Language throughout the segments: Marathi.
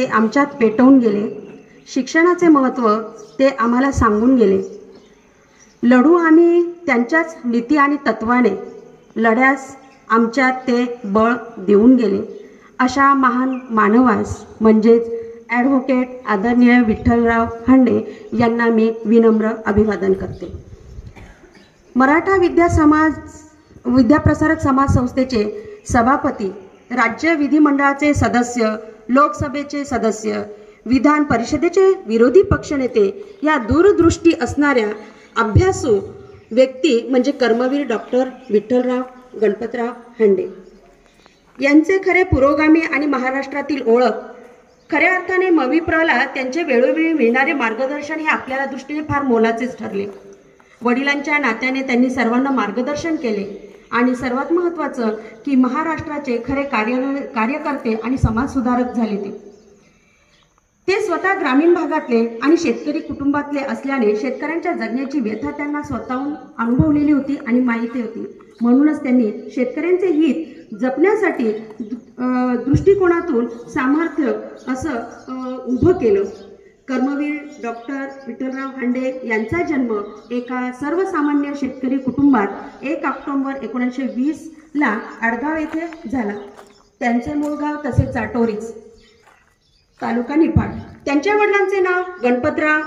ते आमच्यात पेटवून गेले. शिक्षणाचे महत्त्व ते आम्हाला सांगून गेले. लढू आम्ही त्यांच्याच नीती आणि तत्वाने, लढ्यास आमच्यात ते बळ देऊन गेले. अशा महान मानवास म्हणजेच ॲडव्होकेट आदरणीय विठ्ठलराव हांडे यांना मी विनम्र अभिवादन करते. मराठा विद्याप्रसारक समाज संस्थेचे सभापती, राज्य विधिमंडळाचे सदस्य, लोकसभेचे सदस्य, विधान परिषदेचे विरोधी पक्षनेते या दूरदृष्टी असणाऱ्या अभ्यासू व्यक्ती म्हणजे कर्मवीर डॉक्टर विठ्ठलराव गणपतराव हांडे यांचे खरे पुरोगामी आणि महाराष्ट्रातील ओळख, खऱ्या अर्थाने मविप्रला त्यांचे वेळोवेळी मिळणारे मार्गदर्शन हे आपल्याला दृष्टीने फार मोलाचेच ठरले. वडिलांच्या नात्याने त्यांनी सर्वांना मार्गदर्शन केले आणि सर्वात महत्त्वाचं की महाराष्ट्राचे खरे कार्यकर्ते आणि समाजसुधारक झाले. ते स्वतः ग्रामीण भागातले आणि शेतकरी कुटुंबातले असल्याने शेतकऱ्यांच्या जगण्याची व्यथा त्यांना स्वतःहून अनुभवलेली होती आणि माहिती होती. म्हणूनच त्यांनी शेतकऱ्यांचे हित जपण्यासाठी दृष्टिकोनातून सामर्थ्य असं उभं केलं. कर्मवीर डॉक्टर विठ्ठलराव हांडे यांचा जन्म एका सर्वसामान्य शेतकरी कुटुंबात 1 ऑक्टोबर 1920 आडगाव येथे झाला. त्यांचे मूळ गाव तसेच चाटोरीच, तालुका निफाड. त्यांच्या वडिलांचे नाव गणपतराव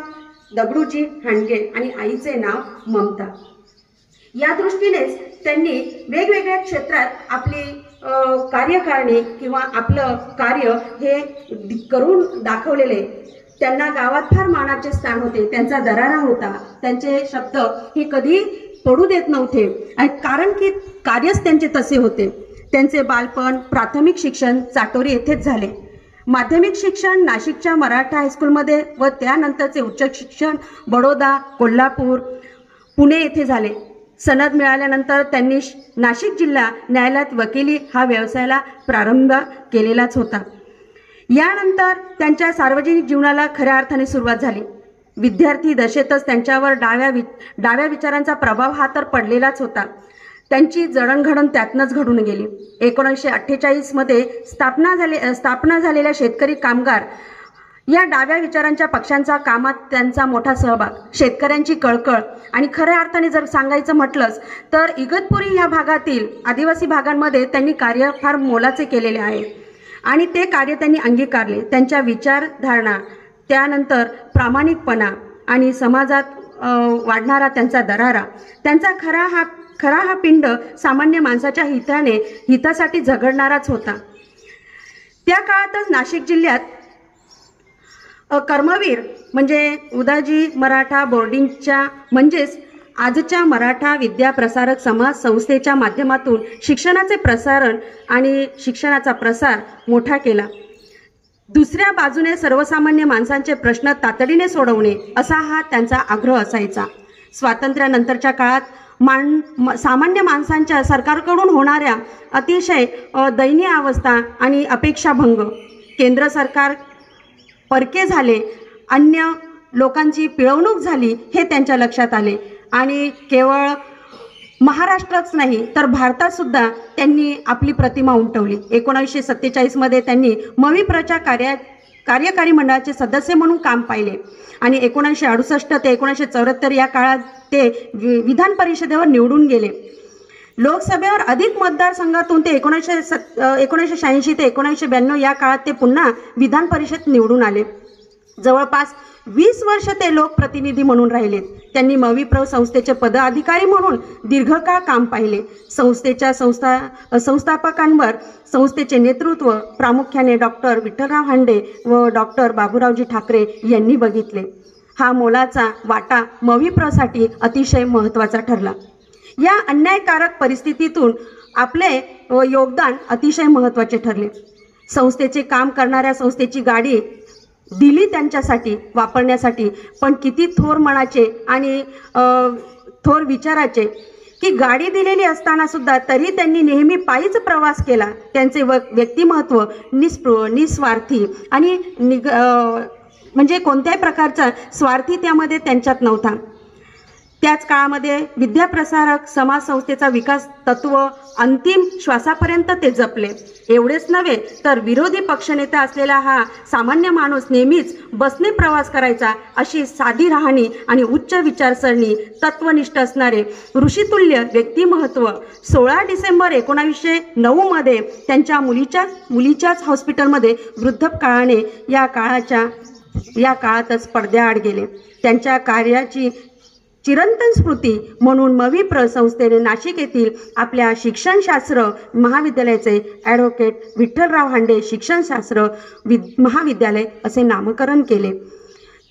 दगडूजी हांडे आणि आईचे नाव ममता. या दृष्टीनेच त्यांनी वेगवेगळ्या क्षेत्रात आपली कार्यकारिणी किंवा आपलं कार्य हे करून दाखवलेले. त्यांना गावात फार मानाचे स्थान होते. त्यांचा दरारा होता. त्यांचे शब्द हे कधी पडू देत नव्हते, कारण की कार्यच त्यांचे तसे होते. त्यांचे बालपण, प्राथमिक शिक्षण चाटोरी येथेच झाले. माध्यमिक शिक्षण नाशिकच्या मराठा हायस्कूलमध्ये व त्यानंतरचे उच्च शिक्षण बडोदा, कोल्हापूर, पुणे येथे झाले. सनद मिळाल्यानंतर त्यांनी नाशिक जिल्हा न्यायालयात वकिली हा व्यवसायाला प्रारंभ केलेलाच होता. यानंतर त्यांच्या सार्वजनिक जीवनाला खऱ्या अर्थाने सुरुवात झाली. विद्यार्थी दशेतच त्यांच्यावर डाव्या विचारांचा प्रभाव हा तर पडलेलाच होता. त्यांची जडणघडण त्यातनंच घडून गेली. 1948 स्थापना झालेल्या शेतकरी कामगार या डाव्या विचारांच्या पक्षांचा कामात त्यांचा मोठा सहभाग, शेतकऱ्यांची कळकळ आणि खऱ्या अर्थाने जर सांगायचं म्हटलंच तर इगतपुरी या भागातील आदिवासी भागांमध्ये त्यांनी कार्य फार मोलाचे केलेले आहे आणि ते कार्य त्यांनी अंगीकारले. त्यांच्या विचारधारणा, त्यानंतर प्रामाणिकपणा आणि समाजात वाढणारा त्यांचा दरारा, त्यांचा खरा हा पिंड सामान्य माणसाच्या हितासाठी झगडणाराच होता. त्या काळातच नाशिक जिल्ह्यात कर्मवीर म्हणजे उदाजी मराठा बोर्डिंगच्या म्हणजेच आजच्या मराठा विद्याप्रसारक समाज संस्थेच्या माध्यमातून शिक्षणाचे प्रसारण आणि शिक्षणाचा प्रसार मोठा केला. दुसऱ्या बाजूने सर्वसामान्य माणसांचे प्रश्न तातडीने सोडवणे असा हा त्यांचा आग्रह असायचा. स्वातंत्र्यानंतरच्या काळात सामान्य माणसांच्या सरकारकडून होणाऱ्या अतिशय दयनीय अवस्था आणि अपेक्षाभंग, केंद्र सरकार परके झाले, अन्य लोकांची पिळवणूक झाली हे त्यांच्या लक्षात आले आणि केवळ महाराष्ट्रच नाही तर भारतात सुद्धा त्यांनी आपली प्रतिमा उमटवली. 1947 त्यांनी मविप्रच्या कार्यकारी मंडळाचे सदस्य म्हणून काम पाहिले आणि 1968 ते 1974 या काळात ते विधान परिषदेवर निवडून गेले. लोकसभेवर अधिक मतदारसंघातून ते 1986 ते 1992 या काळात ते पुन्हा विधान परिषद निवडून आले. जवळपास 20 वर्ष ते लोकप्रतिनिधी म्हणून राहिले. त्यांनी मविप्र संस्थेचे पदाधिकारी म्हणून दीर्घकाळ काम पाहिले. संस्थेच्या संस्थापकांवर संस्थेचे नेतृत्व प्रामुख्याने डॉक्टर विठ्ठलराव हांडे व डॉक्टर बाबूरावजी ठाकरे यांनी बघितले. हा मोलाचा वाटा मविप्रसाठी अतिशय महत्त्वाचा ठरला. या अन्यायकारक परिस्थितीतून आपले योगदान अतिशय महत्त्वाचे ठरले. संस्थेचे काम करणाऱ्या संस्थेची गाडी दिली त्यांच्यासाठी वापरण्यासाठी, पण किती थोर मनाचे आणि थोर विचाराचे की गाडी दिलेली असताना सुद्धा तरी त्यांनी नेहमी पायीच प्रवास केला. त्यांचे व्यक्तिमत्व निस्पृह, निस्वार्थी आणि म्हणजे कोणत्याही प्रकारचा स्वार्थी त्यामध्ये त्यांच्यात नव्हता. त्याच काळामध्ये विद्याप्रसारक समाज संस्थेचा विकास तत्व अंतिम श्वासापर्यंत ते जपले. एवढेच नव्हे तर विरोधी पक्षनेता असलेला हा सामान्य माणूस नेहमीच बसने प्रवास करायचा अशी साधी राहणी आणि उच्च विचारसरणी तत्वनिष्ठ असणारे ऋषितुल्य व्यक्तिमत्व 16 डिसेंबर 1909 मध्ये त्यांच्या मुलीच्याच हॉस्पिटलमध्ये वृद्धपकाळाने या काळातच पडद्याआड गेले. त्यांच्या कार्याची चिरंतन स्मृती म्हणून मविप्र संस्थेने नाशिक येथील आपल्या शिक्षणशास्त्र महाविद्यालयाचे ॲडव्होकेट विठ्ठलराव हांडे शिक्षणशास्त्र महाविद्यालय असे नामकरण केले.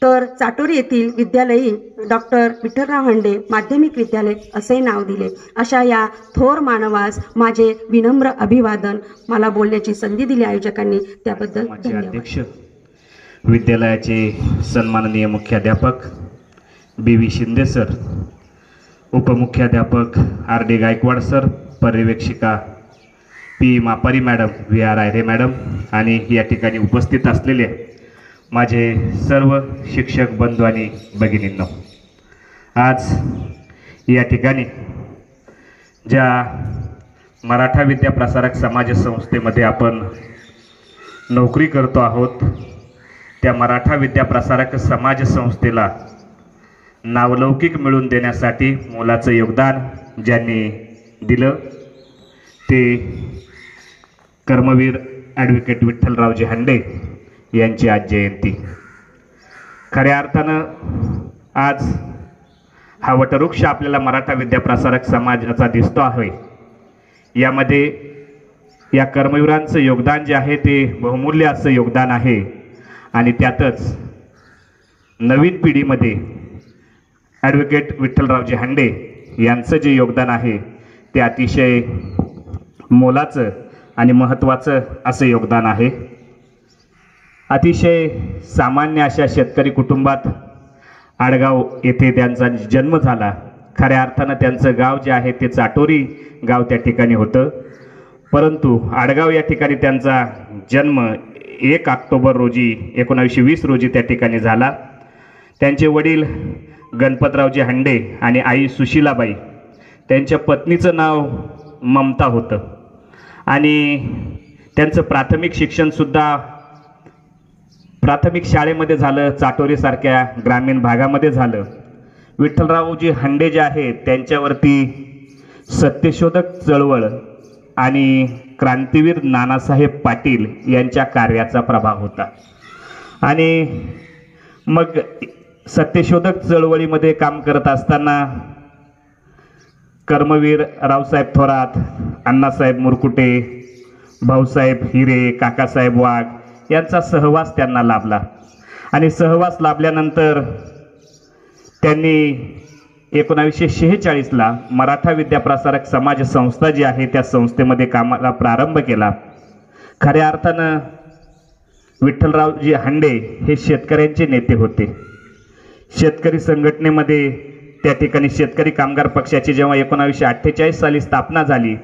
तर चाटोरी येथील विद्यालयी डॉक्टर विठ्ठलराव हांडे माध्यमिक विद्यालय असे नाव दिले. अशा या थोर मानवास माझे विनम्र अभिवादन. मला बोलण्याची संधी दिली आयोजकांनी त्याबद्दल धन्यवाद. अध्यक्ष, विद्यालयाचे सन्माननीय मुख्याध्यापक बी.व्ही. शिंदे सर, उपमुख्याध्यापक आर.डी. गायकवाड सर, पर्यवेक्षिका P. Mapari madam, V R. Ayre madam आणि या ठिकाणी उपस्थित असलेले माझे सर्व शिक्षक बंधू आणि भगिनींनो, आज या ठिकाणी ज्या मराठा विद्याप्रसारक समाज संस्थेमध्ये आपण नोकरी करतो आहोत, त्या मराठा विद्याप्रसारक समाज संस्थेला नावलौकिक मिळवून देण्यासाठी मोलाचं योगदान ज्यांनी दिलं ते कर्मवीर ॲडव्होकेट विठ्ठलरावजी हांडे यांची आज जयंती. खऱ्या अर्थानं आज हा वटवृक्ष आपल्याला मराठा विद्याप्रसारक समाजाचा दिसतो आहे. यामध्ये या कर्मवीरांचं योगदान जे आहे ते बहुमूल्य असं योगदान आहे आणि त्यातच नवीन पिढीमध्ये ॲडव्होकेट विठ्ठलरावजी हांडे यांचं जे योगदान आहे ते अतिशय मोलाचं आणि महत्त्वाचं असं योगदान आहे. अतिशय सामान्य अशा शेतकरी कुटुंबात आडगाव येथे त्यांचा जन्म झाला. खऱ्या अर्थानं त्यांचं गाव जे आहे ते चाटोरी गाव त्या ठिकाणी होतं, परंतु आडगाव या ठिकाणी त्यांचा जन्म 1 ऑक्टोबर रोजी 1920 रोजी त्या ठिकाणी झाला. त्यांचे वडील गणपतरावजी हांडे आणि आई सुशीलाबाई, त्यांच्या पत्नीचं नाव ममता होतं आणि त्यांचं प्राथमिक शिक्षणसुद्धा प्राथमिक शाळेमध्ये झालं, चाटोरीसारख्या ग्रामीण भागामध्ये झालं. विठ्ठलरावजी हांडे जे आहेत त्यांच्यावरती सत्यशोधक चळवळ आणि क्रांतीवीर नानासाहेब पाटील यांच्या कार्याचा प्रभाव होता आणि मग सत्यशोधक चळवळीमध्ये काम करत असताना कर्मवीर रावसाहेब थोरात, अण्णासाहेब मुरकुटे, भाऊसाहेब हिरे, काकासाहेब वाघ यांचा सहवास त्यांना लाभला आणि सहवास लाभल्यानंतर त्यांनी 1946ला मराठा विद्याप्रसारक समाज संस्था जी आहे त्या संस्थेमध्ये कामाला प्रारंभ केला. खऱ्या अर्थानं विठ्ठलरावजी हांडे हे शेतकऱ्यांचे नेते होते. शेतकरी संघटनेमध्ये त्या ठिकाणी शेतकरी कामगार पक्षाची जेव्हा 1948 साली स्थापना झाली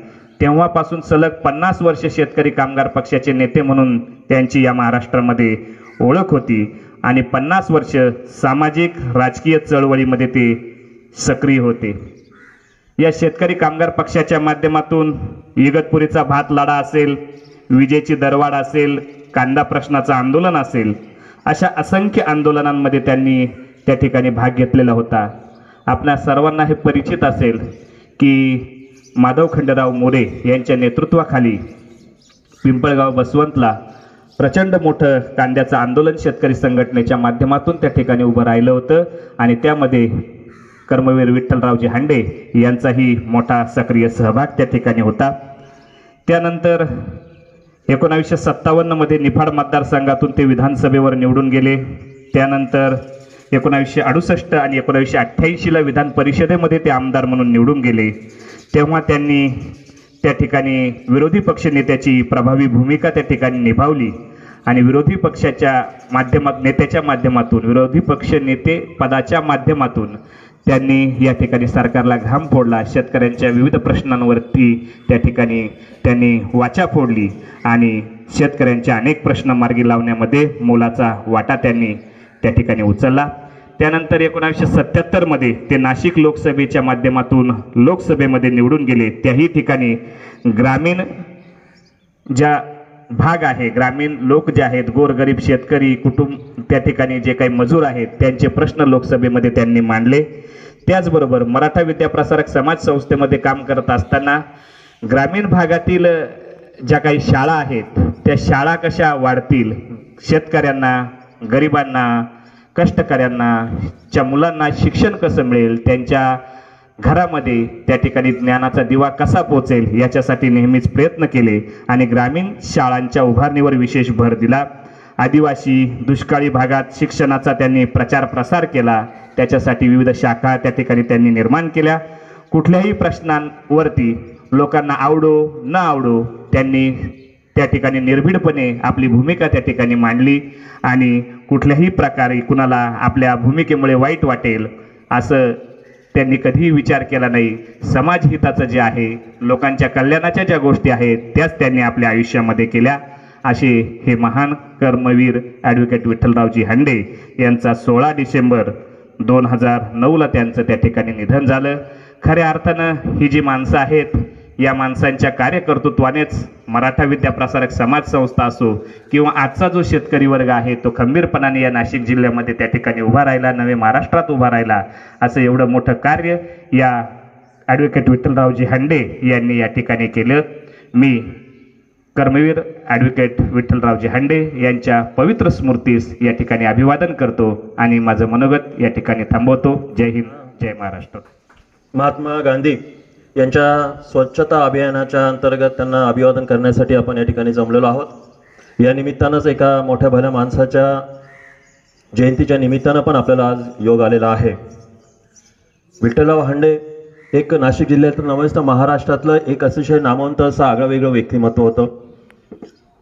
तेव्हापासून सलग 50 वर्ष शेतकरी कामगार पक्षाचे नेते म्हणून त्यांची या महाराष्ट्रामध्ये ओळख होती आणि 50 वर्ष सामाजिक राजकीय चळवळीमध्ये ते सक्रिय होते. या शेतकरी कामगार पक्षाच्या माध्यमातून इगतपुरीचा भात लढा असेल, विजेची दरवाढ असेल, कांदा प्रश्नाचं आंदोलन असेल, अशा असंख्य आंदोलनांमध्ये त्यांनी त्या ठिकाणी भाग घेतलेला होता. आपल्या सर्वांना हे परिचित असेल की माधव खंडेराव मोरे यांच्या नेतृत्वाखाली पिंपळगाव बसवंतला प्रचंड मोठं कांद्याचं आंदोलन शेतकरी संघटनेच्या माध्यमातून त्या ठिकाणी उभं राहिलं होतं आणि त्यामध्ये कर्मवीर विठ्ठलरावजी हांडे यांचाही मोठा सक्रिय सहभाग त्या ठिकाणी होता. त्यानंतर 1957 मध्ये निफाड मतदारसंघातून ते विधानसभेवर निवडून गेले. त्यानंतर 1968 आणि 1988ला विधान परिषदेमध्ये ते आमदार म्हणून निवडून गेले. तेव्हा त्यांनी त्या ठिकाणी विरोधी पक्षनेत्याची प्रभावी भूमिका त्या ठिकाणी निभावली आणि विरोधी पक्षाच्या नेत्याच्या माध्यमातून विरोधी पक्ष नेते पदाच्या माध्यमातून त्यांनी या ठिकाणी सरकारला घाम फोडला. शेतकऱ्यांच्या विविध प्रश्नांवरती त्या ठिकाणी त्यांनी वाचा फोडली आणि शेतकऱ्यांचे अनेक प्रश्न मार्गी लावण्यामध्ये मोलाचा वाटा त्यांनी त्या ठिकाणी उचलला. त्यानंतर 1977 मध्ये ते नाशिक लोकसभेच्या माध्यमातून लोकसभेमध्ये निवडून गेले. त्याही ठिकाणी ग्रामीण ज्या भाग आहे, ग्रामीण लोक जे आहेत, गोरगरीब शेतकरी कुटुंब, त्या ठिकाणी जे काही मजूर आहेत, त्यांचे प्रश्न लोकसभेमध्ये त्यांनी मांडले. त्याचबरोबर मराठा विद्याप्रसारक समाज संस्थेमध्ये काम करत असताना ग्रामीण भागातील ज्या काही शाळा आहेत त्या शाळा कशा वाढतील, शेतकऱ्यांना, गरिबांना, कष्टकऱ्यांना च्या मुलांना शिक्षण कसं मिळेल, त्यांच्या घरामध्ये त्या ठिकाणी ज्ञानाचा दिवा कसा पोचेल याच्यासाठी नेहमीच प्रयत्न केले आणि ग्रामीण शाळांच्या उभारणीवर विशेष भर दिला. आदिवासी दुष्काळी भागात शिक्षणाचा त्यांनी प्रचार प्रसार केला. त्याच्यासाठी विविध शाखा त्या ठिकाणी त्यांनी निर्माण केल्या. कुठल्याही प्रश्नांवरती लोकांना आवडो न आवडो त्यांनी त्या ठिकाणी निर्भीडपणे आपली भूमिका त्या ठिकाणी मांडली आणि कुठल्याही प्रकारे कुणाला आपल्या भूमिकेमुळे वाईट वाटेल असं त्यांनी कधीही विचार केला नाही. समाजहिताचं जे आहे, लोकांच्या कल्याणाच्या ज्या गोष्टी आहेत त्याच त्यांनी आपल्या आयुष्यामध्ये केल्या. असे हे महान कर्मवीर ॲडव्होकेट विठ्ठलरावजी हांडे यांचा 16 डिसेंबर 2009ला त्यांचं त्या ठिकाणी निधन झालं. खऱ्या अर्थानं ही जी माणसं आहेत, या माणसांच्या कार्यकर्तृत्वानेच मराठा विद्याप्रसारक समाज संस्था असो किंवा आजचा जो शेतकरी वर्ग आहे तो खंबीरपणाने या नाशिक जिल्ह्यामध्ये त्या ठिकाणी उभा राहिला, नवे महाराष्ट्रात उभा राहिला. असं एवढं मोठं कार्य या ॲडव्होकेट विठ्ठलरावजी हांडे यांनी या ठिकाणी केलं. मी कर्मवीर ॲडव्होकेट विठ्ठलरावजी हांडे यांच्या पवित्र स्मृतीस या ठिकाणी अभिवादन करतो आणि माझं मनोगत या ठिकाणी थांबवतो. जय हिंद, जय महाराष्ट्र. महात्मा गांधी यांच्या स्वच्छता अभियानाच्या अंतर्गत त्यांना अभिवादन करण्यासाठी आपण या ठिकाणी जमलेलो आहोत. या निमित्तानंच एका मोठ्या भल्या माणसाच्या जयंतीच्या निमित्तानं पण आपल्याला आज योग आलेला आहे. विठ्ठलराव हांडे एक नाशिक जिल्ह्यातलं नव्हेच तर महाराष्ट्रातलं एक अतिशय नामवंत असं आगळंवेगळं व्यक्तिमत्व होतं.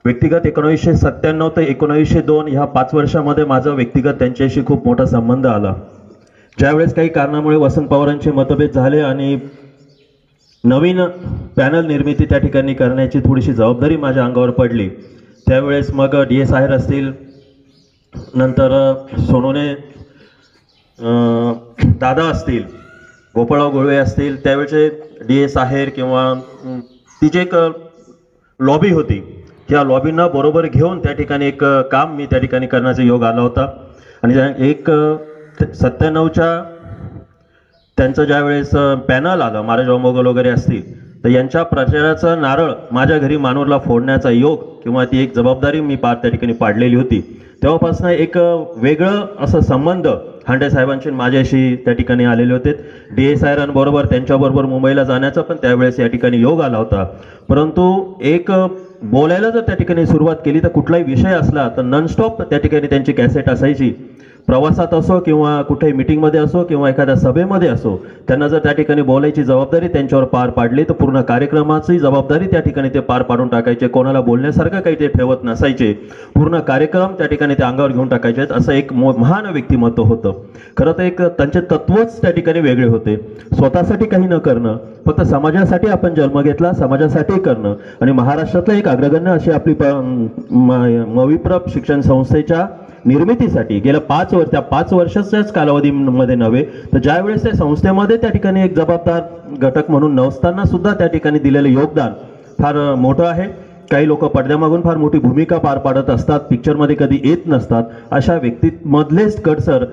व्यक्तिगत 1997 ते 1902 ह्या 5 वर्षामध्ये माझा व्यक्तिगत त्यांच्याशी खूप मोठा संबंध आला. ज्यावेळेस काही कारणामुळे वसंत पवारांचे मतभेद झाले आणि नवीन पॅनल निर्मिती त्या ठिकाणी करण्याची थोडीशी जबाबदारी माझ्या अंगावर पडली, त्यावेळेस मग DS आहेर असतील, नंतर सोनोने दादा असतील, गोपाळराव गुळवे असतील, त्यावेळेचे DS आहेर किंवा ती जी एक लॉबी होती, त्या लॉबींना बरोबर घेऊन त्या ठिकाणी एक काम मी त्या ठिकाणी करण्याचा योग आला होता. आणि एक 97च्या त्यांचं ज्यावेळेस पॅनल आलं, महाराज मोगल वगैरे असतील, तर यांच्या प्रचाराचं नारळ माझ्या घरी मानूरला फोडण्याचा योग किंवा ती एक जबाबदारी मी त्या ठिकाणी पाडलेली होती. तेव्हापासून एक वेगळं असं संबंध हांडे साहेबांशी माझ्याशी त्या ठिकाणी आलेले होते. DS आहेरांबरोबर त्यांच्याबरोबर मुंबईला जाण्याचा पण त्यावेळेस या ठिकाणी योग आला होता. परंतु एक बोलायला जर त्या ठिकाणी सुरुवात केली तर कुठलाही विषय असला तर नॉनस्टॉप त्या ठिकाणी त्यांची कॅसेट असायची. प्रवासात असो किंवा कुठेही मीटिंगमध्ये असो किंवा एखाद्या सभेमध्ये असो, त्यांना जर त्या ठिकाणी बोलायची जबाबदारी त्यांच्यावर पार पाडली तर पूर्ण कार्यक्रमाची जबाबदारी त्या ठिकाणी ते पार पाडून टाकायचे. कोणाला बोलण्यासारखं काही ते ठेवत नसायचे. पूर्ण कार्यक्रम त्या ठिकाणी ते अंगावर घेऊन टाकायचे. असं एक महान व्यक्तिमत्व होतं. खरं तर एक त्यांचे तत्वच त्या ठिकाणी वेगळे होते. स्वतःसाठी काही न करणं, फक्त समाजासाठी आपण जन्म घेतला, समाजासाठी करणं. आणि महाराष्ट्रातलं एक अग्रगण्य अशी आपली मविप्रभ शिक्षण संस्थेच्या निर्मितीसाठी गेल्या 5 वर्षाच्याच कालावधीमध्ये नव्हे तर ज्यावेळेस त्या संस्थेमध्ये त्या ठिकाणी एक जबाबदार घटक म्हणून नसताना सुद्धा त्या ठिकाणी दिलेलं योगदान फार मोठं आहे. काही लोक पडद्यामागून फार मोठी भूमिका पार पाडत असतात, पिक्चरमध्ये कधी येत नसतात. अशा व्यक्तीमधलेच कडसर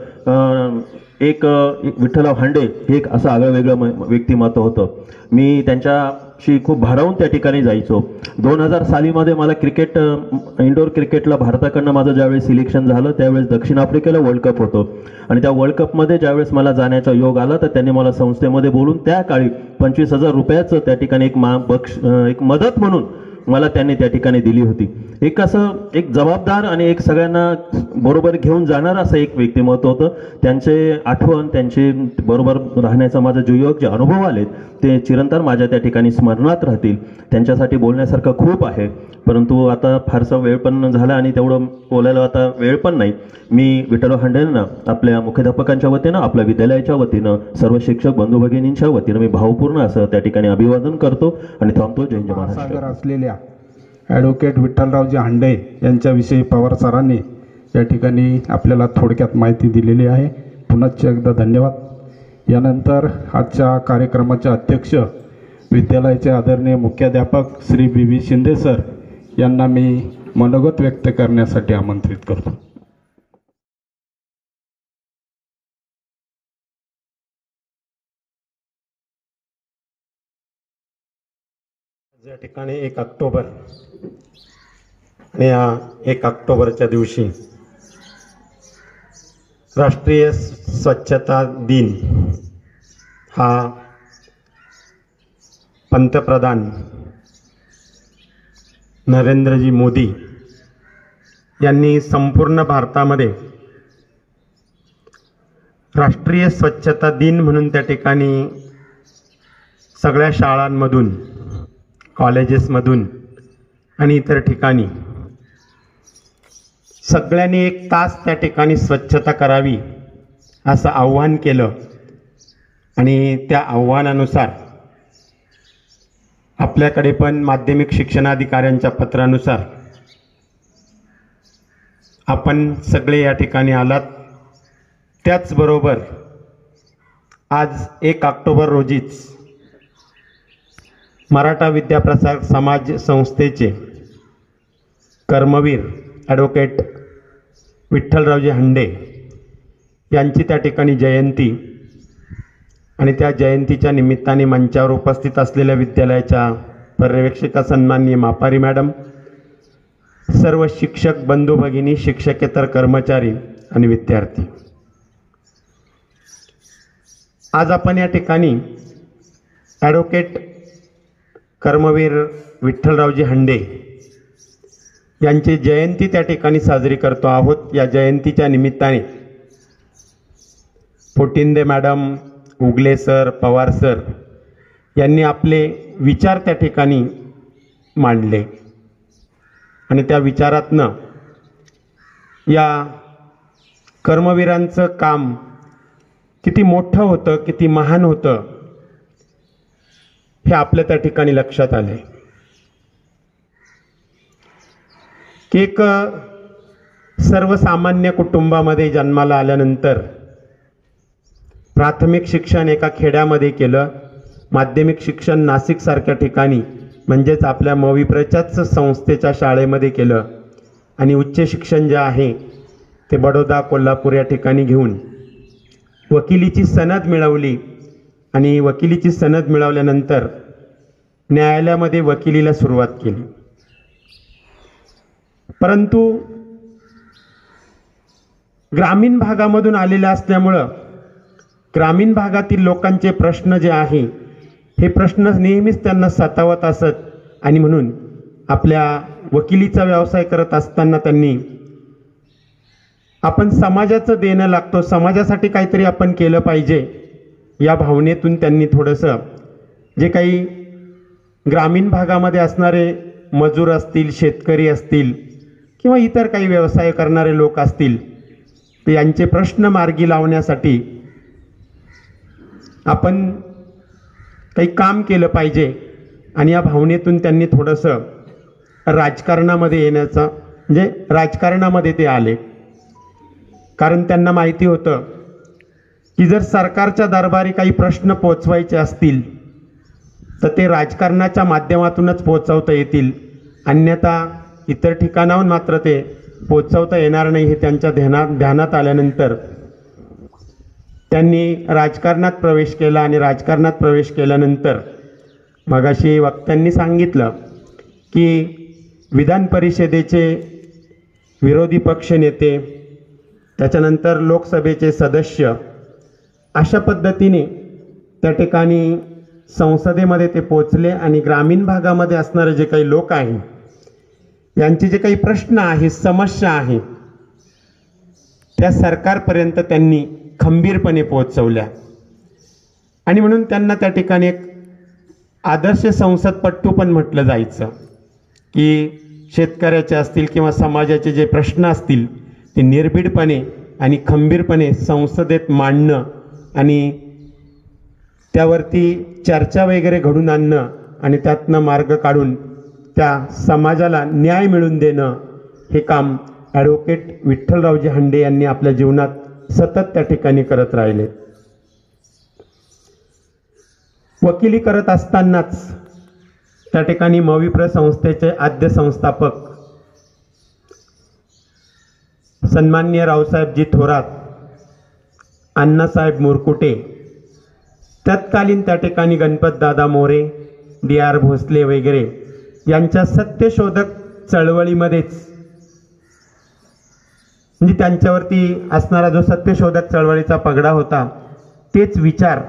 एक विठ्ठलराव हांडे हे एक असं आगळं वेगळं व्यक्तिमत्व होतं. मी त्यांच्याशी खूप भारावून त्या ठिकाणी जायचो. 2000 सालीमध्ये मला इंडोर क्रिकेटला भारताकडनं माझं ज्यावेळेस सिलेक्शन झालं त्यावेळेस दक्षिण आफ्रिकेला वर्ल्ड कप होतो आणि त्या वर्ल्ड कपमध्ये ज्यावेळेस मला जाण्याचा योग आला तर त्यांनी मला संस्थेमध्ये बोलून त्या काळी 25,000 रुपयाचं त्या ठिकाणी एक मदत म्हणून मला त्यांनी त्या ठिकाणी दिली होती. एक असं एक जबाबदार आणि एक सगळ्यांना बरोबर घेऊन जाणार असं एक व्यक्तिमत्व होतं. त्यांचे आठवण, त्यांचे बरोबर राहण्याचा माझा जो योग जे अनुभव आलेत ते चिरंतन माझ्या त्या ठिकाणी स्मरणात राहतील. त्यांच्यासाठी बोलण्यासारखं खूप आहे, परंतु आता फारसा वेळ पण झाला आणि तेवढं बोलायला आता वेळ पण नाही. मी विठ्ठलराव हांडेंना आपल्या मुख्याध्यापकांच्या वतीनं, आपल्या विद्यालयाच्या वतीनं, सर्व शिक्षक बंधू भगिनींच्या वतीनं मी भावपूर्ण असं त्या ठिकाणी अभिवादन करतो आणि थांबतो. जय हिंद महाराष्ट्र. असलेल्या ॲडव्होकेट विठ्ठलरावजी हांडे यांच्याविषयी पवार सरांनी या ठिकाणी आपल्याला थोडक्यात माहिती दिलेली आहे. पुनश्च एकदा धन्यवाद। यानंतर आजच्या कार्यक्रमाचे अध्यक्ष विद्यालयाचे आदरणीय मुख्याध्यापक श्री बी शिंदे सर यांना मी मनोगत व्यक्त करण्यासाठी आमंत्रित करतो। या ठिकाणी 1 ऑक्टोबर आणि या 1 ऑक्टोबरच्या दिवशी राष्ट्रीय स्वच्छता दिन हा पंतप्रधान नरेंद्रजी मोदी यांनी संपूर्ण भारतामध्ये राष्ट्रीय स्वच्छता दिन म्हणून त्या ठिकाणी सगळ्या शाळांमधून, कॉलेजेसमधून आणि इतर ठिकाणी सगळ्यांनी 1 तास त्या ठिकाणी स्वच्छता करावी असं आव्हान केलं आणि त्या आव्हानानुसार आपल्याकडे पण माध्यमिक शिक्षणाधिकाऱ्यांच्या पत्रानुसार आपण सगळे या ठिकाणी आलात। त्याचबरोबर आज 1 ऑक्टोबर रोजीच मराठा विद्याप्रसारक समाज संस्थेचे कर्मवीर ॲडव्होकेट विठ्ठलरावजी हांडे यांची त्या ठिकाणी जयंती आणि त्या जयंतीच्या निमित्ताने मंचावर उपस्थित असलेल्या विद्यालयाच्या पर्यवेक्षिका सन्माननीय मापारी मॅडम, सर्व शिक्षक बंधू भगिनी, शिक्षकेतर कर्मचारी आणि विद्यार्थी, आज आपण या ठिकाणी ॲडव्होकेट कर्मवीर विठ्ठलरावजी हांडे यांची जयंती त्या ठिकाणी साजरी करतो आहोत। या जयंतीच्या निमित्ताने पोटिंदे मॅडम, उगले सर, पवार सर यांनी आपले विचार त्या ठिकाणी मांडले आणि त्या विचारातनं या कर्मवीरांचं काम किती मोठं होतं, किती महान होतं हे आपल्या त्या ठिकाणी लक्षात आले की एक सर्वसामान्य कुटुंबामध्ये जन्माला आल्यानंतर प्राथमिक शिक्षण एका खेड्यामध्ये केलं, माध्यमिक शिक्षण नाशिकसारख्या ठिकाणी म्हणजेच आपल्या मविप्रच्याच संस्थेच्या शाळेमध्ये केलं आणि उच्च शिक्षण जे आहे ते बडोदा, कोल्हापूर या ठिकाणी घेऊन वकिलीची सनद मिळवली आणि वकिलीची सनद मिळवल्यानंतर न्यायालयामध्ये वकिलीला सुरुवात केली। परंतु ग्रामीण भागामधून आलेल्या असल्यामुळं ग्रामीण भागातील लोकांचे प्रश्न जे आहे हे प्रश्न नेहमीच त्यांना सतावत असत आणि म्हणून आपल्या वकिलीचा व्यवसाय करत असताना त्यांनी आपण समाजाचं देणं लागतो, समाजासाठी काहीतरी आपण केलं पाहिजे या भावनेतून त्यांनी थोडंसं जे काही ग्रामीण भागामध्ये असणारे मजूर असतील, शेतकरी असतील किंवा इतर काही व्यवसाय करणारे लोक असतील तर यांचे प्रश्न मार्गी लावण्यासाठी आपण काही काम केलं पाहिजे आणि या भावनेतून त्यांनी थोडंसं राजकारणामध्ये येण्याचं म्हणजे राजकारणामध्ये ते आले। कारण त्यांना माहिती होतं की जर सरकारच्या दरबारी काही प्रश्न पोचवायचे असतील तर ते राजकारणाच्या माध्यमातूनच पोचवता येतील, अन्यथा इतर ठिकाणाहून मात्र ते पोचवता येणार नाही हे त्यांच्या ध्यानात आल्यानंतर त्यांनी राजकारणात प्रवेश केला आणि राजकारणात प्रवेश केल्यानंतर मगाशी वक्त्यांनी सांगितलं की विधान परिषदेचे विरोधी पक्ष नेते, त्याच्यानंतर लोकसभेचे सदस्य, अशा पद्धतीने त्या ठिकाणी संसदेमध्ये ते पोचले आणि ग्रामीण भागामध्ये असणारे जे काही लोक आहेत यांचे जे काही प्रश्न आहेत, समस्या आहेत त्या सरकारपर्यंत त्यांनी खंबीरपणे पोहोचवल्या आणि म्हणून त्यांना त्या ठिकाणी एक आदर्श संसदपटू पण म्हटलं जायचं की शेतकऱ्याचे असतील किंवा समाजाचे जे प्रश्न असतील ते निर्भीडपणे आणि खंबीरपणे संसदेत मांडणं आणि त्यावरती चर्चा वगैरे घडून आणणं आणि त्यातनं मार्ग काढून त्या समाजाला न्याय मिळवून देणं हे काम ॲडव्होकेट विठ्ठलरावजी हांडे यांनी आपल्या जीवनात सतत त्या ठिकाणी करत राहिले. वकिली करत असतानाच त्या ठिकाणी मविप्र संस्थेचे आद्य संस्थापक सन्माननीय रावसाहेबजी थोरात, अण्णासाहेब मुरकुटे, तत्कालीन त्या ठिकाणी गणपतदादा मोरे, D.R. भोसले वगैरे यांच्या सत्यशोधक चळवळीमध्येच, म्हणजे त्यांच्यावरती असणारा जो सत्यशोधक चळवळीचा पगडा होता, तेच विचार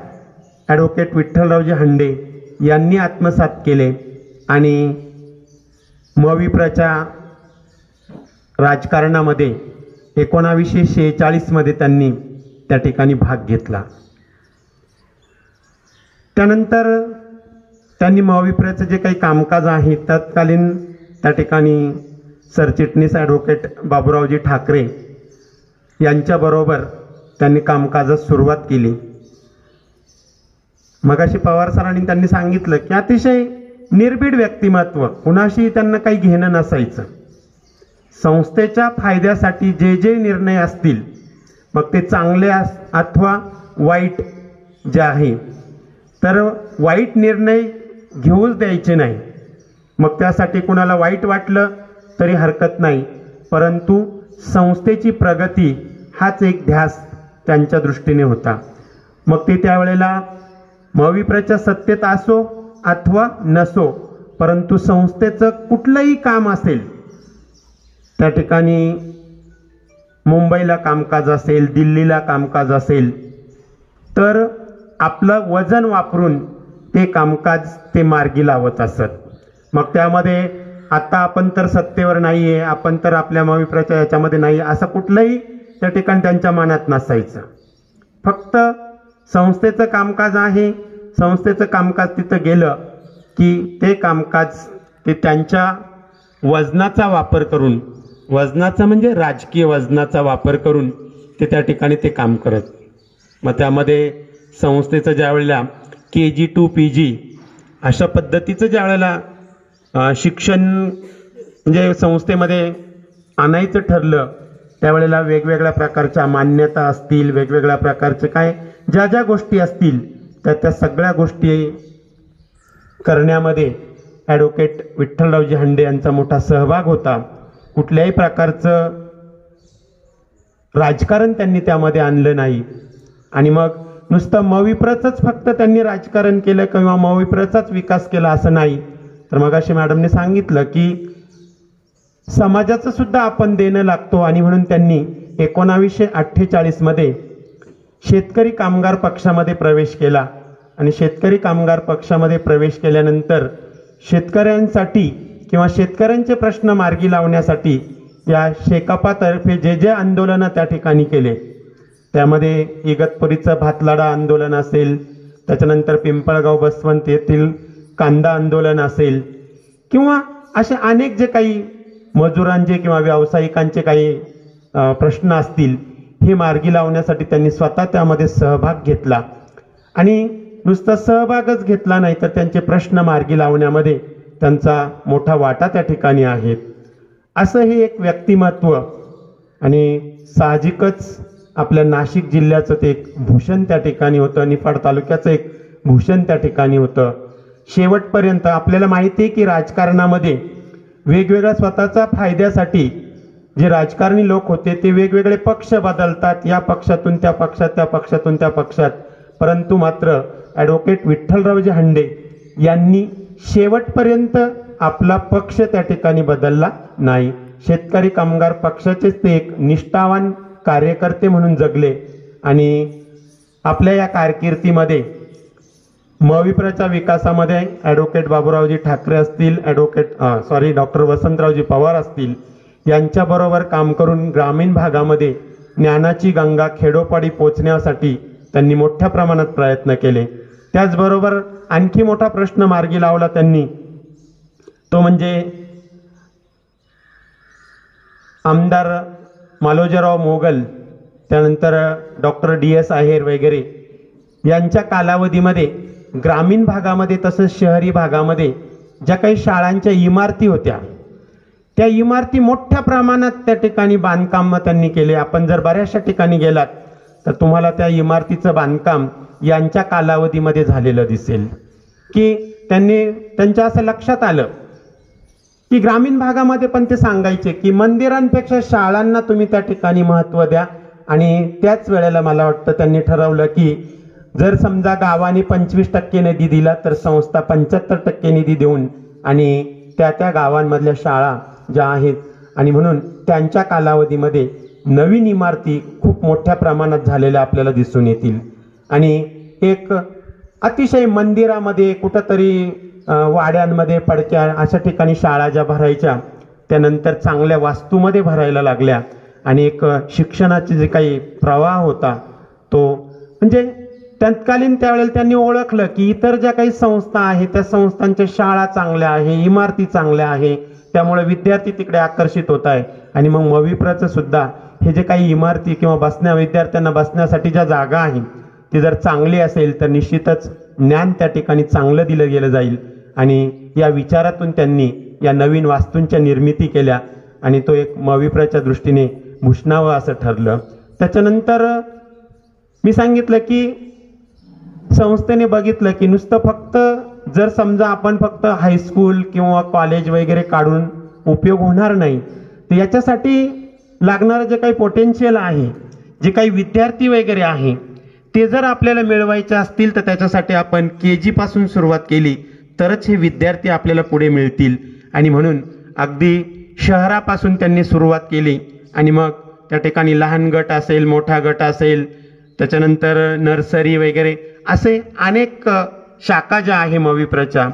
ॲडव्होकेट विठ्ठलरावजी हांडे यांनी आत्मसात केले आणि मविप्रच्या राजकारणामध्ये 1946 मध्ये त्यांनी त्या ठिकाणी भाग घेतला. त्यानंतर त्यांनी मविप्रचं जे काही कामकाज आहे तत्कालीन त्या ठिकाणी सरचिटणीस ॲडव्होकेट बाबूरावजी ठाकरे यांच्याबरोबर त्यांनी कामकाजास सुरुवात केली. मगाशी पवार सरांनी त्यांनी सांगितलं की अतिशय निर्भीड व्यक्तिमत्व, कुणाशी त्यांना काही घेणं नसायचं. संस्थेच्या फायद्यासाठी जे जे निर्णय असतील, मग ते चांगले अथवा वाईट जे आहे, तर वाईट निर्णय घेऊच द्यायचे नाही. मग त्यासाठी कुणाला वाईट वाटलं तरी हरकत नाही, परंतु संस्थेची प्रगती हाच एक ध्यास त्यांच्या दृष्टीने होता. मग ते त्यावेळेला मविप्रच्या सत्तेत असो अथवा नसो, परंतु संस्थेचं कुठलंही काम असेल, त्या ठिकाणी मुंबईला कामकाज असेल, दिल्लीला कामकाज असेल, तर आपलं वजन वापरून ते कामकाज ते मार्गी लावत असत. मग त्यामध्ये आता आपण तर सत्तेवर नाही आहे, आपण तर आपल्या मविप्रच्या याच्यामध्ये नाही, असं कुठलंही त्या ठिकाणी त्यांच्या मनात नसायचं. फक्त संस्थेचं कामकाज आहे, संस्थेचं कामकाज तिथं गेलं की ते कामकाज ते त्यांच्या वजनाचा वापर करून, वजनाचा म्हणजे राजकीय वजनाचा वापर करून ते त्या ठिकाणी ते काम करत. मग त्यामध्ये संस्थेचं ज्या वेळेला KG to PG अशा पद्धतीचं ज्या वेळेला शिक्षण म्हणजे संस्थेमध्ये आणायचं ठरलं, त्यावेळेला वेगवेगळ्या प्रकारच्या मान्यता असतील, वेगवेगळ्या प्रकारचे काय ज्या ज्या गोष्टी असतील त्या सगळ्या गोष्टी करण्यामध्ये ॲडव्होकेट विठ्ठलरावजी हांडे यांचा मोठा सहभाग होता. कुठल्याही प्रकारचं राजकारण त्यांनी त्यामध्ये आणलं नाही. आणि मग नुसतं मविप्रचंच फक्त त्यांनी राजकारण केलं किंवा मविप्रचाच विकास केला असं नाही, तर मगाशी मॅडमने सांगितलं की समाजाचं सुद्धा आपण देणं लागतो. आणि म्हणून त्यांनी 1948 मध्ये शेतकरी कामगार पक्षामध्ये प्रवेश केला. आणि शेतकरी कामगार पक्षामध्ये प्रवेश केल्यानंतर शेतकऱ्यांसाठी किंवा शेतकऱ्यांचे प्रश्न मार्गी लावण्यासाठी या शेकापातर्फे जे जे आंदोलनं त्या ठिकाणी केले, त्यामध्ये इगतपुरीचं भातलाडा आंदोलन असेल, त्याच्यानंतर पिंपळगाव बसवंत येथील कांदा आंदोलन असेल, किंवा असे अनेक जे काही मजुरांचे किंवा व्यावसायिकांचे काही प्रश्न असतील, हे मार्गी लावण्यासाठी त्यांनी स्वतः त्यामध्ये सहभाग घेतला. आणि नुसता सहभागच घेतला नाही, तर त्यांचे प्रश्न मार्गी लावण्यामध्ये त्यांचा मोठा वाटा त्या ठिकाणी आहे. असं हे एक व्यक्तिमत्व. आणि साहजिकच आपल्या नाशिक जिल्ह्याचं ते एक भूषण त्या ठिकाणी होतं, निफाड तालुक्याचं एक भूषण त्या ठिकाणी होतं. शेवटपर्यंत आपल्याला माहिती आहे की राजकारणामध्ये वेगवेगळ्या स्वतःच्या फायद्यासाठी जे राजकारणी लोक होते ते वेगवेगळे पक्ष बदलतात, या पक्षातून त्या पक्षात, त्या पक्षातून त्या पक्षात. परंतु मात्र ॲडव्होकेट विठ्ठलरावजी हांडे यांनी शेवटपर्यंत आपला पक्ष त्या ठिकाणी बदलला नाही. शेतकरी कामगार पक्षाचेच ते एक निष्ठावान कार्यकर्ते म्हणून जगले. आणि आपल्या या कारकिर्दीमध्ये मविप्रच्या विकासामध्ये ॲडव्होकेट बाबूरावजी ठाकरे असतील, डॉक्टर वसंतरावजी पवार असतील, यांच्याबरोबर काम करून ग्रामीण भागामध्ये ज्ञानाची गंगा खेडोपाडी पोचण्यासाठी त्यांनी मोठ्या प्रमाणात प्रयत्न केले. त्याचबरोबर आणखी मोठा प्रश्न मार्गी लावला त्यांनी, तो म्हणजे आमदार मालोजीराव मोगल, त्यानंतर डॉक्टर DS आहेर वगैरे यांच्या कालावधीमध्ये ग्रामीण भागामध्ये तसंच शहरी भागामध्ये ज्या काही शाळांच्या इमारती होत्या, त्या इमारती मोठ्या प्रमाणात त्या ठिकाणी बांधकाम त्यांनी केले. आपण जर बऱ्याचशा ठिकाणी गेलात तर तुम्हाला त्या इमारतीचं बांधकाम यांच्या कालावधीमध्ये झालेलं दिसेल, की त्यांच्या असं लक्षात आलं की ग्रामीण भागामध्ये पण ते सांगायचे की मंदिरांपेक्षा शाळांना तुम्ही त्या ठिकाणी महत्त्व द्या. आणि त्याच वेळेला मला वाटतं त्यांनी ठरवलं की जर समजा गावाने 25% निधी दिला तर संस्था 75% निधी देऊन आणि त्या गावांमधल्या शाळा ज्या आहेत आणि म्हणून त्यांच्या कालावधीमध्ये नवीन इमारती खूप मोठ्या प्रमाणात झालेल्या आपल्याला दिसून येतील. आणि एक अतिशय मंदिरामध्ये कुठंतरी वाड्यांमध्ये पडक्या अशा ठिकाणी शाळा ज्या भरायच्या त्यानंतर चांगल्या वास्तूमध्ये भरायला लागल्या आणि एक शिक्षणाचे जे काही प्रवाह होता तो म्हणजे तत्कालीन त्यावेळेला त्यांनी ओळखलं की इतर ज्या काही संस्था आहेत त्या संस्थांच्या शाळा चांगल्या आहे, इमारती चांगल्या आहे, त्यामुळे विद्यार्थी तिकडे आकर्षित होत आहे. आणि मग मविप्रचं सुद्धा हे जे काही इमारती किंवा विद्यार्थ्यांना बसण्यासाठी ज्या जागा आहे ती जर चांगली असेल तर निश्चितच ज्ञान त्या ठिकाणी चांगलं दिलं गेलं जाईल. आणि या विचारातून त्यांनी या नवीन वास्तूंच्या निर्मिती केल्या आणि तो एक मविप्रच्या दृष्टीने भूषणावं असं ठरलं. त्याच्यानंतर मी सांगितलं की संस्थेने बघितलं की नुसतं फक्त जर समजा आपण फक्त हायस्कूल किंवा कॉलेज वगैरे काढून उपयोग होणार नाही, तर याच्यासाठी लागणारं जे काही पोटेन्शियल आहे, जे काही विद्यार्थी वगैरे आहे ते जर आपल्याला मिळवायचे असतील तर त्याच्यासाठी आपण KG पासून सुरुवात केली तरच हे विद्यार्थी आपल्याला पुढे मिळतील. आणि म्हणून अगदी शहरापासून त्यांनी सुरुवात केली आणि मग त्या ठिकाणी लहान गट असेल, मोठा गट असेल, त्याच्यानंतर नर्सरी वगैरे असे अनेक शाखा ज्या आहे मविप्रच्या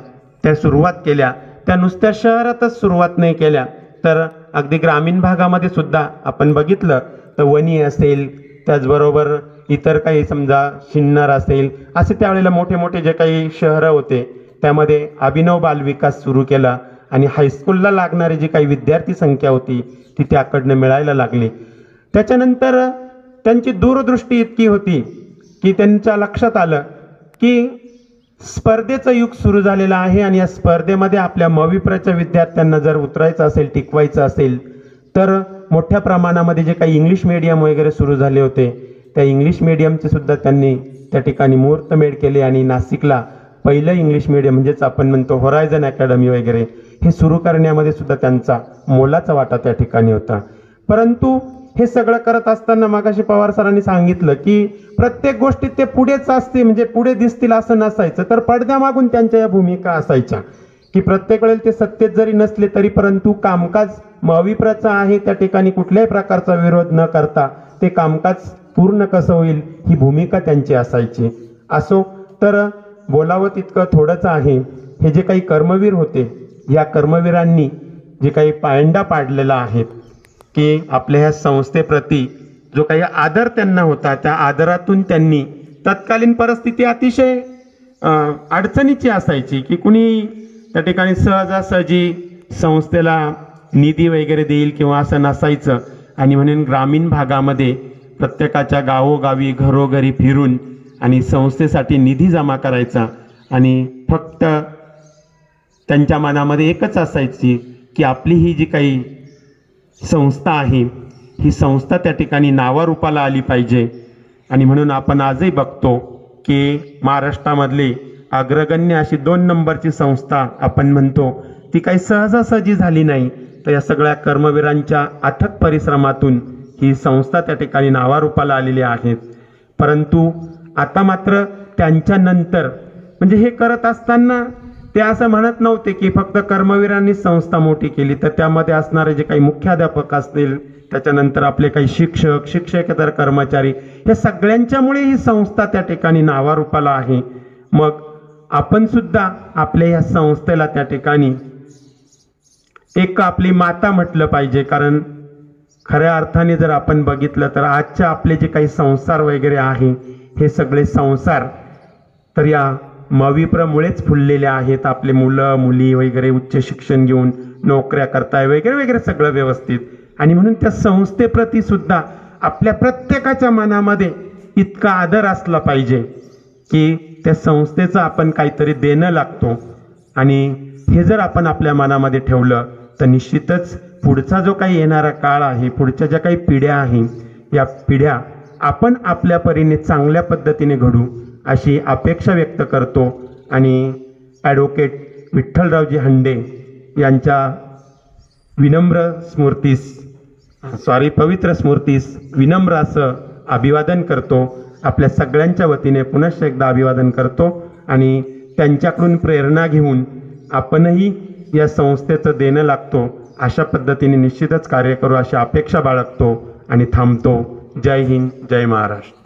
त्या सुरुवात केल्या. त्या नुसत्या शहरातच सुरुवात नाही केल्या तर अगदी ग्रामीण भागामध्ये सुद्धा आपण बघितलं तर वणी असेल, त्याचबरोबर इतर काही समजा शिन्नर असेल, असे त्यावेळेला मोठे मोठे जे काही शहरं होते त्यामध्ये अभिनव बालविकास सुरू केला आणि हायस्कूलला लागणारी जी काही विद्यार्थी संख्या होती ती त्याकडनं मिळायला लागली. त्याच्यानंतर त्यांची दूरदृष्टी इतकी होती की त्यांच्या लक्षात आलं की स्पर्धेचं युग सुरू झालेलं आहे आणि या स्पर्धेमध्ये आपल्या मविप्रच्या विद्यार्थ्यांना जर उतरायचं असेल, टिकवायचं असेल तर मोठ्या प्रमाणामध्ये जे काही इंग्लिश मीडियम वगैरे सुरू झाले होते त्या इंग्लिश मीडियमचे सुद्धा त्यांनी त्या ठिकाणी मुहूर्तमेढ केले आणि नाशिकला पहिलं इंग्लिश मीडियम म्हणजेच आपण म्हणतो होरायझन अकॅडमी वगैरे हे सुरू करण्यामध्ये सुद्धा त्यांचा मोलाचा वाटा त्या ठिकाणी होता. परंतु हे सगळं करत असताना मगाशी पवार सरांनी सांगितलं की प्रत्येक गोष्टीत ते पुढेच असते, म्हणजे पुढे दिसतील असं नसायचं, तर पडद्यामागून त्यांच्या या भूमिका असायच्या की प्रत्येक वेळेला ते सत्तेत जरी नसले तरी परंतु कामकाज मविप्रचं आहे त्या ठिकाणी कुठल्याही प्रकारचा विरोध न करता ते कामकाज पूर्ण कसं होईल ही भूमिका त्यांची असायची. असो तर बोलावं तितकं थोडंच आहे. हे जे काही कर्मवीर होते या कर्मवीरांनी जे काही पायंडा पाडलेला आहे की आपल्या ह्या संस्थेप्रती जो काही आदर त्यांना होता त्या आदरातून त्यांनी तत्कालीन परिस्थिती अतिशय अडचणीची असायची की कुणी त्या ठिकाणी सहजासहजी संस्थेला निधी वगैरे देईल किंवा असं नसायचं. आणि म्हणून ग्रामीण भागामध्ये प्रत्येकाच्या गावोगावी घरोघरी फिरून आणि संस्थेसाठी निधी जमा करायचा आणि फक्त त्यांच्या मनामध्ये एकच असायची की आपली ही जी काही संस्था आहे ही संस्था त्या ठिकाणी नावारूपाला आली पाहिजे. आणि म्हणून आपण आजही बघतो की महाराष्ट्रामधली अग्रगण्य अशी 2 नंबरची संस्था आपण म्हणतो ती काही सहजासहजी झाली नाही, तर या सगळ्या कर्मवीरांच्या अथक परिश्रमातून ही संस्था त्या ठिकाणी नावारूपाला आलेली आहेत. परंतु आता मात्र त्यांच्या नंतर म्हणजे हे करत असताना ते असं म्हणत नव्हते की फक्त कर्मवीरांनी संस्था मोठी केली, तर त्यामध्ये असणारे जे काही मुख्याध्यापक असतील, त्याच्यानंतर आपले काही शिक्षक, शिक्षकेतर कर्मचारी, या सगळ्यांच्यामुळे ही संस्था त्या ठिकाणी नावारूपाला आहे. मग आपण सुद्धा आपल्या या संस्थेला त्या ठिकाणी एक आपली माता म्हटलं पाहिजे. कारण खऱ्या अर्थाने जर आपण बघितलं तर आजच्या आपले जे काही संसार वगैरे आहे हे सगळे संसार तर या मविप्रमुळेच फुललेले आहेत. आपले मुलं मुली वगैरे उच्च शिक्षण घेऊन नोकऱ्या करताय वगैरे वगैरे सगळं व्यवस्थित. आणि म्हणून त्या संस्थेप्रती सुद्धा आपल्या प्रत्येकाच्या मनामध्ये इतका आदर असला पाहिजे की त्या संस्थेचं आपण काहीतरी देणं लागतो. आणि हे जर आपण आपल्या मनामध्ये ठेवलं तर निश्चितच पुढचा जो काही येणारा काळ आहे, पुढच्या ज्या काही पिढ्या आहेत या पिढ्या आपण आपल्या परीने चांगल्या पद्धतीने घडू अशी अपेक्षा व्यक्त करतो आणि ॲडव्होकेट विठ्ठलरावजी हंडे यांच्या पवित्र स्मृतीस विनम्र असं अभिवादन करतो. आपल्या सगळ्यांच्या वतीने पुनश्च एकदा अभिवादन करतो आणि त्यांच्याकडून प्रेरणा घेऊन आपणही या संस्थेचं देणं लागतो अशा पद्धतीने निश्चितच कार्य करू अशी अपेक्षा बाळगतो आणि थांबतो. जय हिंद, जय महाराष्ट्र.